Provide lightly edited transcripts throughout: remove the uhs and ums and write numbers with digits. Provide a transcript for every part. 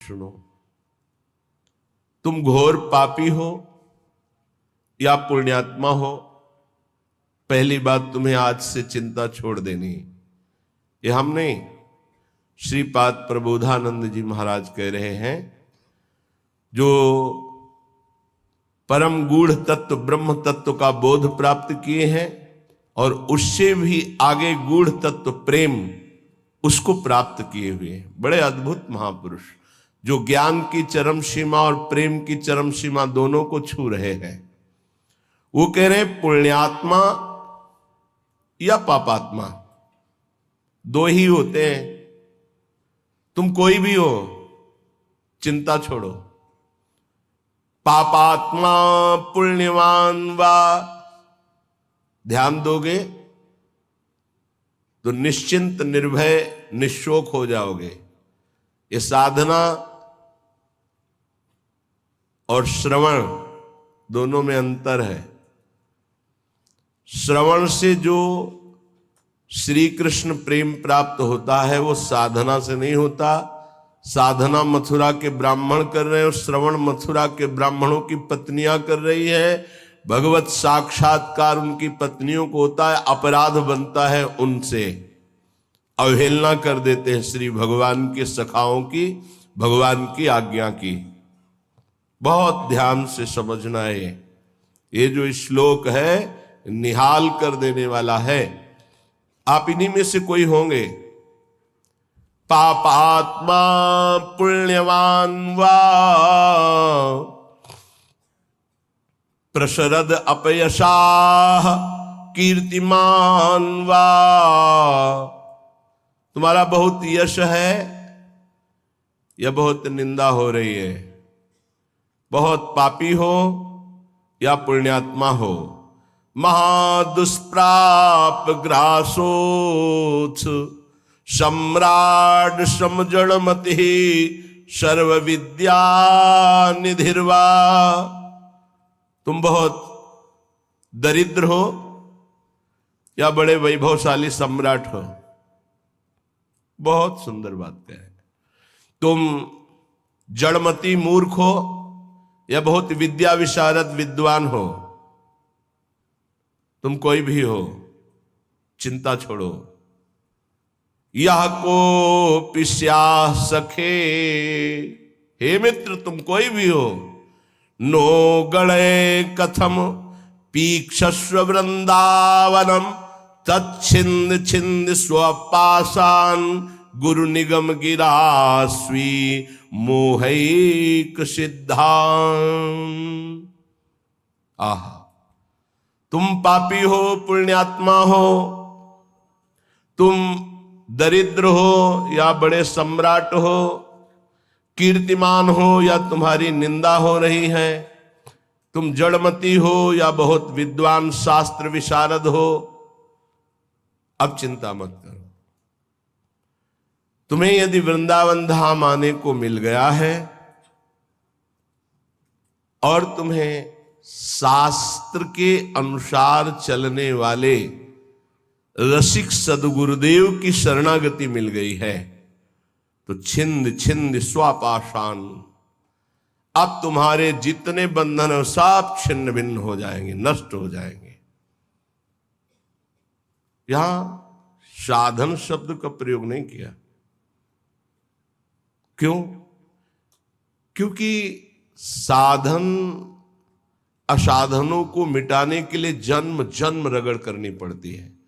सुनो, तुम घोर पापी हो या पुण्यात्मा हो, पहली बात तुम्हें आज से चिंता छोड़ देनी। ये हम नहीं, श्रीपाद प्रबोधानंद जी महाराज कह रहे हैं। जो परम गूढ़ तत्व ब्रह्म तत्व का बोध प्राप्त किए हैं और उससे भी आगे गूढ़ तत्व प्रेम उसको प्राप्त किए हुए हैं, बड़े अद्भुत महापुरुष जो ज्ञान की चरम सीमा और प्रेम की चरम सीमा दोनों को छू रहे हैं। वो कह रहे हैं पुण्यात्मा या पापात्मा दो ही होते हैं। तुम कोई भी हो, चिंता छोड़ो। पापात्मा पुण्यवान वा, ध्यान दोगे तो निश्चिंत निर्भय निशोक हो जाओगे। ये साधना और श्रवण दोनों में अंतर है। श्रवण से जो श्री कृष्ण प्रेम प्राप्त होता है वो साधना से नहीं होता। साधना मथुरा के ब्राह्मण कर रहे हैं और श्रवण मथुरा के ब्राह्मणों की पत्नियां कर रही है। भगवत साक्षात्कार उनकी पत्नियों को होता है, अपराध बनता है उनसे। अवहेलना कर देते हैं श्री भगवान के सखाओं की, भगवान की आज्ञा की। बहुत ध्यान से समझना है। ये जो श्लोक है निहाल कर देने वाला है। आप इन्हीं में से कोई होंगे। पापात्मा पुण्यवान वा, प्रशरद अपयशाह कीर्तिमान वा। तुम्हारा बहुत यश है या बहुत निंदा हो रही है, बहुत पापी हो या पुण्यात्मा हो। महादुष्प्राप ग्रासोथ सम्राट समजड़मति सर्व विद्या निधिर्वा। तुम बहुत दरिद्र हो या बड़े वैभवशाली सम्राट हो। बहुत सुंदर बात कहे। तुम जड़मती मूर्ख हो या बहुत विद्या विशारद विद्वान हो। तुम कोई भी हो, चिंता छोड़ो। यह को पिस्या सखे, हे मित्र तुम कोई भी हो। नो गणे कथम पीक्षस्व वृंदावनम तच्छिंद छिंद स्वपासान गुरु निगम गिरास्वी मोहैक सिद्धान। आहा, तुम पापी हो पुण्यात्मा हो, तुम दरिद्र हो या बड़े सम्राट हो, कीर्तिमान हो या तुम्हारी निंदा हो रही है, तुम जड़मती हो या बहुत विद्वान शास्त्र विशारद हो। अब चिंता मत करो। तुम्हें यदि वृंदावन धाम आने को मिल गया है और तुम्हें शास्त्र के अनुसार चलने वाले रसिक सदगुरुदेव की शरणागति मिल गई है, तो छिंद छिंद स्वापाशान, अब तुम्हारे जितने बंधन हैं सब छिन्न भिन्न हो जाएंगे, नष्ट हो जाएंगे। यहां साधन शब्द का प्रयोग नहीं किया। क्यों? क्योंकि साधन असाधनों को मिटाने के लिए जन्म जन्म रगड़ करनी पड़ती है।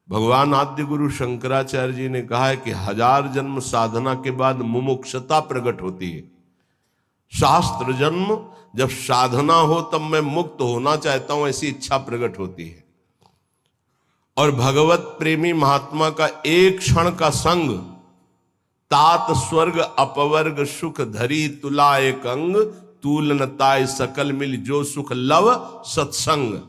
भगवान आद्य गुरु शंकराचार्य जी ने कहा है कि 1000 जन्म साधना के बाद मुमुक्षता प्रकट होती है। शास्त्र जन्म जब साधना हो तब मैं मुक्त होना चाहता हूं ऐसी इच्छा प्रकट होती है। और भगवत प्रेमी महात्मा का एक क्षण का संग तात स्वर्ग अपवर्ग सुख धरी तुला एक अंग तूलनताय सकल मिल जो सुख लव सत्संग।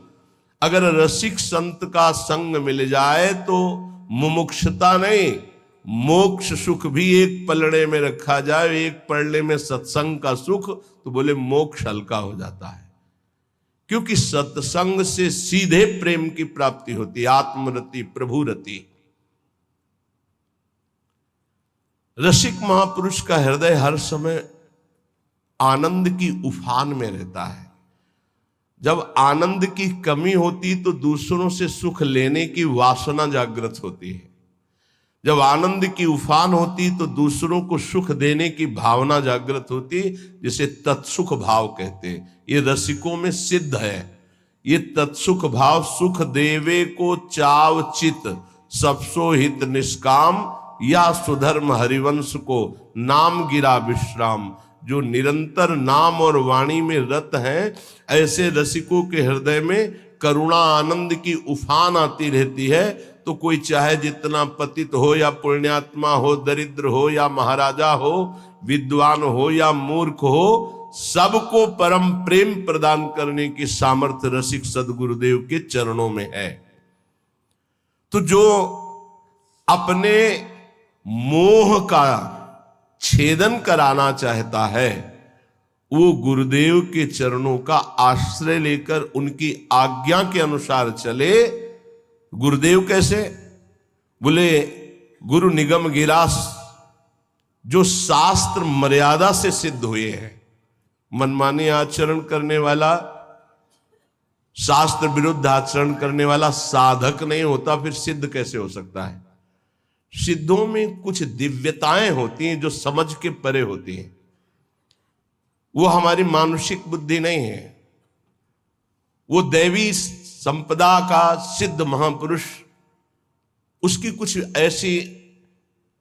अगर रसिक संत का संग मिल जाए तो मुमुक्षता नहीं, मोक्ष सुख भी एक पलड़े में रखा जाए, एक पलड़े में सत्संग का सुख, तो बोले मोक्ष हल्का हो जाता है। क्योंकि सत्संग से सीधे प्रेम की प्राप्ति होती है, आत्मरति प्रभुरति। रसिक महापुरुष का हृदय हर समय आनंद की उफान में रहता है। जब आनंद की कमी होती तो दूसरों से सुख लेने की वासना जागृत होती है। जब आनंद की उफान होती तो दूसरों को सुख देने की भावना जागृत होती, जिसे तत्सुख भाव कहते हैं। ये रसिकों में सिद्ध है। ये तत्सुख भाव, सुख देवे को चाव चित, सबसो हित निष्काम, या सुधर्म हरिवंश को नाम गिरा विश्राम। जो निरंतर नाम और वाणी में रत हैं, ऐसे रसिकों के हृदय में करुणा आनंद की उफान आती रहती है। तो कोई चाहे जितना पतित हो या पुण्यात्मा हो, दरिद्र हो या महाराजा हो, विद्वान हो या मूर्ख हो, सबको परम प्रेम प्रदान करने की सामर्थ्य रसिक सदगुरुदेव के चरणों में है। तो जो अपने मोह का छेदन कराना चाहता है, वो गुरुदेव के चरणों का आश्रय लेकर उनकी आज्ञा के अनुसार चले। गुरुदेव कैसे? बोले गुरु निगम गिरास, जो शास्त्र मर्यादा से सिद्ध हुए हैं। मनमानी आचरण करने वाला, शास्त्र विरुद्ध आचरण करने वाला साधक नहीं होता, फिर सिद्ध कैसे हो सकता है? सिद्धों में कुछ दिव्यताएं होती हैं जो समझ के परे होती हैं। वो हमारी मानुषिक बुद्धि नहीं है। वो दैवी संपदा का सिद्ध महापुरुष, उसकी कुछ ऐसी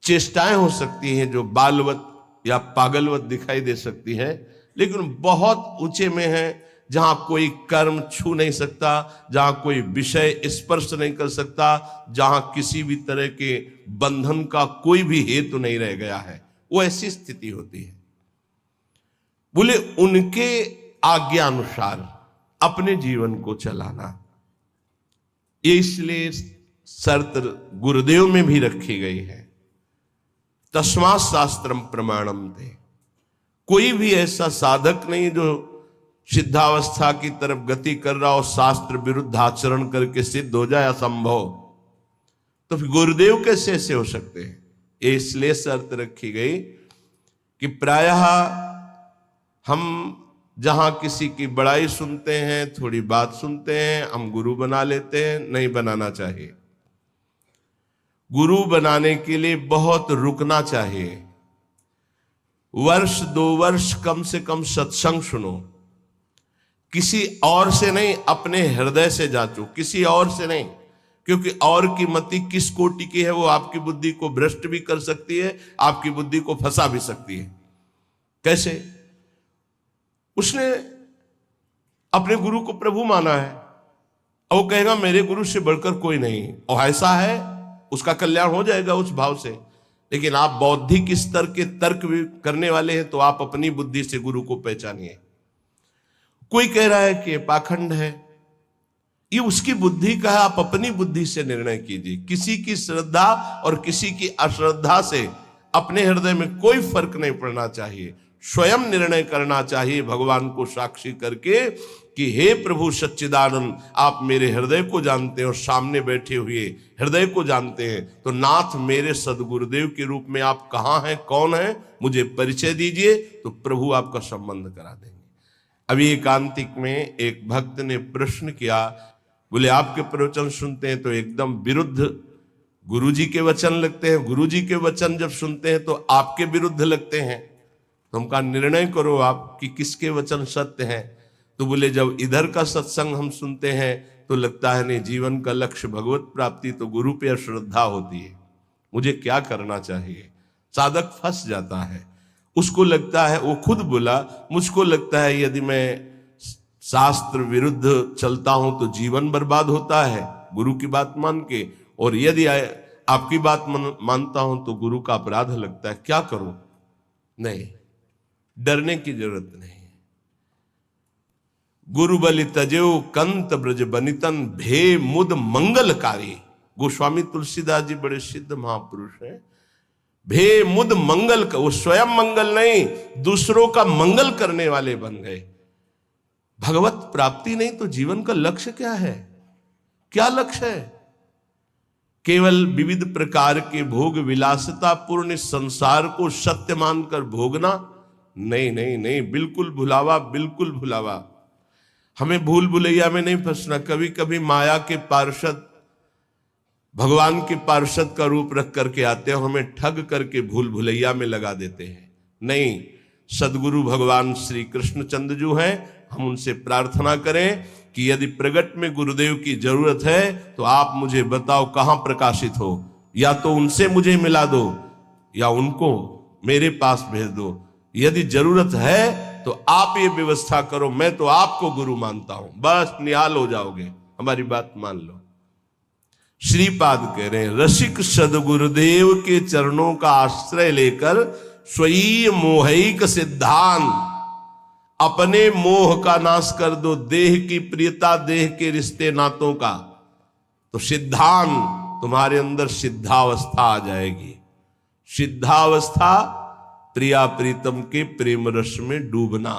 चेष्टाएं हो सकती हैं जो बालवत या पागलवत दिखाई दे सकती है, लेकिन बहुत ऊंचे में है, जहां कोई कर्म छू नहीं सकता, जहां कोई विषय स्पर्श नहीं कर सकता, जहां किसी भी तरह के बंधन का कोई भी हेतु नहीं रह गया है। वो ऐसी स्थिति होती है। बोले उनके आज्ञा अनुसार अपने जीवन को चलाना, ये इसलिए शर्त गुरुदेव में भी रखी गई है। तस्मात् शास्त्रम प्रमाणम थे। कोई भी ऐसा साधक नहीं जो सिद्धावस्था की तरफ गति कर रहा हो, शास्त्र विरुद्ध आचरण करके सिद्ध हो जाए, असंभव। तो फिर गुरुदेव कैसे ऐसे हो सकते हैं? ये इसलिए शर्त रखी गई कि प्रायः हम जहां किसी की बड़ाई सुनते हैं, थोड़ी बात सुनते हैं, हम गुरु बना लेते हैं। नहीं बनाना चाहिए। गुरु बनाने के लिए बहुत रुकना चाहिए। वर्ष 2 वर्ष कम से कम सत्संग सुनो। किसी और से नहीं, अपने हृदय से जांचो, किसी और से नहीं। क्योंकि और की मति किस कोटि की है, वो आपकी बुद्धि को भ्रष्ट भी कर सकती है, आपकी बुद्धि को फंसा भी सकती है। कैसे? उसने अपने गुरु को प्रभु माना है और वो कहेगा मेरे गुरु से बढ़कर कोई नहीं, और ऐसा है, उसका कल्याण हो जाएगा उस भाव से। लेकिन आप बौद्धिक स्तर के तर्क भी करने वाले हैं, तो आप अपनी बुद्धि से गुरु को पहचानिए। कोई कह रहा है कि पाखंड है, ये उसकी बुद्धि का है, आप अपनी बुद्धि से निर्णय कीजिए। किसी की श्रद्धा और किसी की अश्रद्धा से अपने हृदय में कोई फर्क नहीं पड़ना चाहिए। स्वयं निर्णय करना चाहिए भगवान को साक्षी करके कि हे प्रभु सच्चिदानंद, आप मेरे हृदय को जानते हैं और सामने बैठे हुए हृदय को जानते हैं। तो नाथ, मेरे सदगुरुदेव के रूप में आप कहाँ हैं, कौन हैं, मुझे परिचय दीजिए, तो प्रभु आपका संबंध करा देंगे। अभी एकांतिक में एक भक्त ने प्रश्न किया, बोले आपके प्रवचन सुनते हैं तो एकदम विरुद्ध गुरुजी के वचन लगते हैं, गुरुजी के वचन जब सुनते हैं तो आपके विरुद्ध लगते हैं। तो हम कहा निर्णय करो आप कि किसके वचन सत्य हैं। तो बोले जब इधर का सत्संग हम सुनते हैं तो लगता है नहीं, जीवन का लक्ष्य भगवत प्राप्ति, तो गुरु पे अश्रद्धा होती है, मुझे क्या करना चाहिए। साधक फंस जाता है। उसको लगता है, वो खुद बोला, मुझको लगता है यदि मैं शास्त्र विरुद्ध चलता हूं तो जीवन बर्बाद होता है गुरु की बात मान के, और यदि आपकी बात मानता हूं तो गुरु का अपराध लगता है, क्या करूं। नहीं, डरने की जरूरत नहीं। गुरु बलि तजेऊ कंत ब्रज बनितन, भे मुद मंगलकारी। गोस्वामी तुलसीदास जी बड़े सिद्ध महापुरुष हैं। भे मुद मंगल का, वो स्वयं मंगल नहीं, दूसरों का मंगल करने वाले बन गए। भगवत प्राप्ति नहीं तो जीवन का लक्ष्य क्या है? क्या लक्ष्य है? केवल विविध प्रकार के भोग विलासता पूर्ण इस संसार को सत्य मानकर भोगना, नहीं नहीं नहीं, बिल्कुल भुलावा, बिल्कुल भुलावा। हमें भूल भुलैया में नहीं फंसना। कभी कभी माया के पार्षद भगवान के पार्षद का रूप रख करके आते हैं, हमें ठग करके भूल भुलैया में लगा देते हैं। नहीं, सदगुरु भगवान श्री कृष्णचंद्र जो हैं, हम उनसे प्रार्थना करें कि यदि प्रगट में गुरुदेव की जरूरत है तो आप मुझे बताओ कहां प्रकाशित हो, या तो उनसे मुझे मिला दो या उनको मेरे पास भेज दो। यदि जरूरत है तो आप ये व्यवस्था करो, मैं तो आपको गुरु मानता हूं, बस निहाल हो जाओगे। हमारी बात मान लो। श्रीपाद कह रहे हैं, रसिक सदगुरुदेव के चरणों का आश्रय लेकर स्वयं मोहिक सिद्धांत, अपने मोह का नाश कर दो, देह की प्रियता, देह के रिश्ते नातों का, तो सिद्धांत तुम्हारे अंदर सिद्धावस्था आ जाएगी। सिद्धावस्था प्रिया प्रीतम के प्रेम रस में डूबना।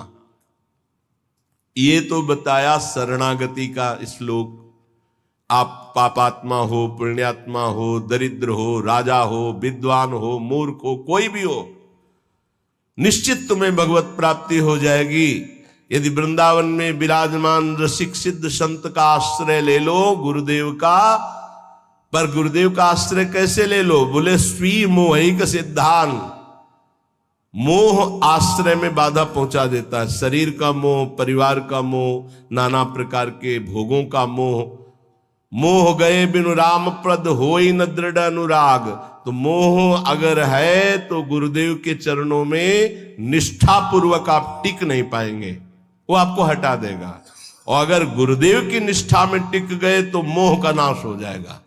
ये तो बताया शरणागति का श्लोक। आप पापात्मा हो, पुण्यात्मा हो, दरिद्र हो, राजा हो, विद्वान हो, मूर्ख हो, कोई भी हो, निश्चित तुम्हें भगवत प्राप्ति हो जाएगी यदि वृंदावन में विराजमान रसिक सिद्ध संत का आश्रय ले लो, गुरुदेव का। पर गुरुदेव का आश्रय कैसे ले लो? बोले स्वी मोहिक सिद्धांत। मोह आश्रय में बाधा पहुंचा देता है। शरीर का मोह, परिवार का मोह, नाना प्रकार के भोगों का मोह। मोह गए बिनु राम प्रद होई न दृढ़ अनुराग। तो मोह अगर है तो गुरुदेव के चरणों में निष्ठा पूर्वक आप टिक नहीं पाएंगे, वो आपको हटा देगा। और अगर गुरुदेव की निष्ठा में टिक गए तो मोह का नाश हो जाएगा।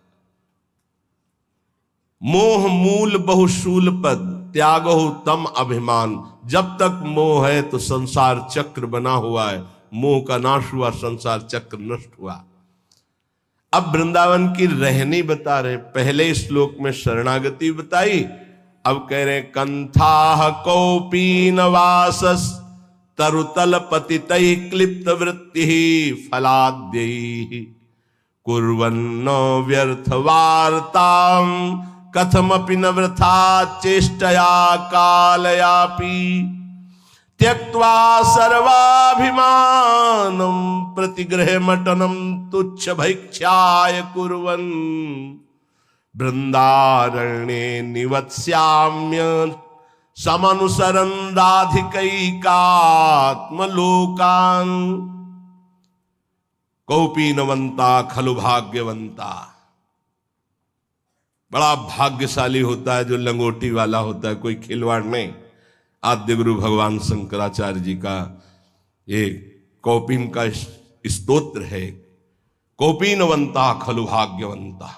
मोह मूल बहुशूल पद, त्यागो तम अभिमान। जब तक मोह है तो संसार चक्र बना हुआ है। मोह का नाश हुआ, संसार चक्र नष्ट हुआ। अब वृंदावन की रहनी बता रहे। पहले श्लोक में शरणागति बताई, अब कह रहे कंथा कौपीन वासस तरुतल पतितै क्लिप्त वृत्ति फलाद्यै कुर्वन्न व्यर्थ वार्ताम कथमपि न वृथा चेष्टया कालयापि त्यक्त्वा सर्वाभिमानम प्रतिग्रह मटनम तुच्छ भैक्षाय कुर्वन् वृंदारण्ये निवत्स्याम्य समनुसरन् राधिकैकात्मलोकान्। कौपीनवंता खलु भाग्यवंता। बड़ा भाग्यशाली होता है जो लंगोटी वाला होता है, कोई खिलवाड़ नहीं। आद्य गुरु भगवान शंकराचार्य जी का एक कौपीन का स्तोत्र है, कौपीनवंता खलु भाग्यवंता।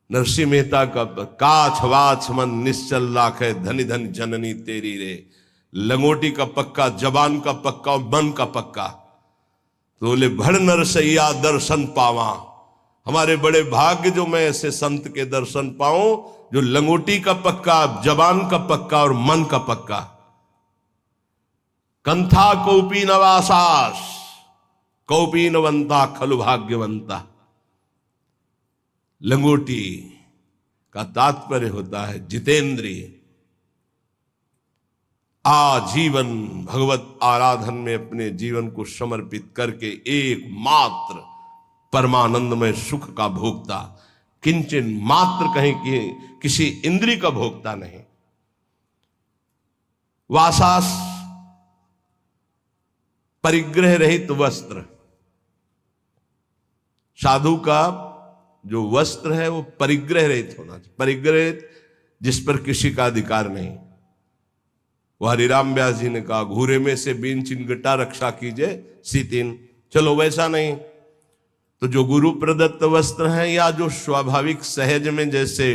नरसिंह मेहता का काछ वाछ मन निश्चल राखे धनी धन जननी तेरी रे। लंगोटी का पक्का, जबान का पक्का, मन का पक्का। तो बोले भड़ नरसैया दर्शन पावा। हमारे बड़े भाग्य जो मैं ऐसे संत के दर्शन पाऊं जो लंगोटी का पक्का, जबान का पक्का और मन का पक्का। कंथा कौपीन वासास कौपीनवंता खलु भाग्यवंता। लंगोटी का तात्पर्य होता है जितेंद्रिय। आजीवन भगवत आराधन में अपने जीवन को समर्पित करके एकमात्र परमानंदमय सुख का भोक्ता, किंचन मात्र कहीं कि किसी इंद्रिय का भोक्ता नहीं। वासास परिग्रह रहित वस्त्र। साधु का जो वस्त्र है वो परिग्रह रहित होना चाहिए। परिग्रह जिस पर किसी का अधिकार नहीं। वो हरिराम व्यास जी ने कहा घूरे में से बीन चिनगटा रक्षा कीजिए सीतिन। चलो वैसा नहीं तो जो गुरु प्रदत्त वस्त्र हैं या जो स्वाभाविक सहज में जैसे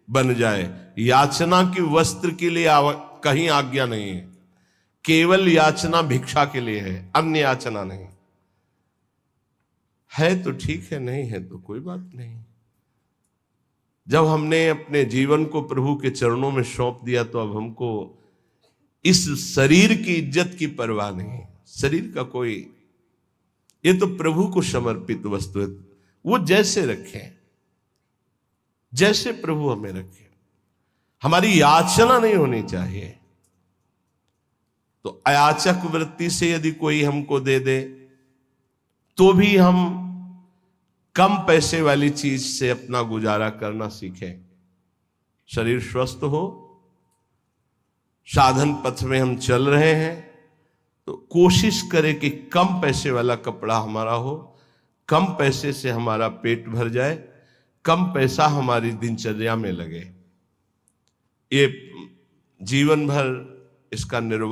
बन जाए। याचना की वस्त्र के लिए कहीं आज्ञा नहीं है। केवल याचना भिक्षा के लिए है, अन्य याचना नहीं है। तो ठीक है, नहीं है तो कोई बात नहीं। जब हमने अपने जीवन को प्रभु के चरणों में सौंप दिया तो अब हमको इस शरीर की इज्जत की परवाह नहीं। शरीर का कोई, ये तो प्रभु को समर्पित वस्तु है, वो जैसे रखें। जैसे प्रभु हमें रखे। हमारी याचना नहीं होनी चाहिए। तो अयाचक वृत्ति से यदि कोई हमको दे दे तो भी हम कम पैसे वाली चीज से अपना गुजारा करना सीखें। शरीर स्वस्थ हो, साधन पथ में हम चल रहे हैं, तो कोशिश करें कि कम पैसे वाला कपड़ा हमारा हो, कम पैसे से हमारा पेट भर जाए, कम पैसा हमारी दिनचर्या में लगे। ये जीवन भर इसका निर्वाह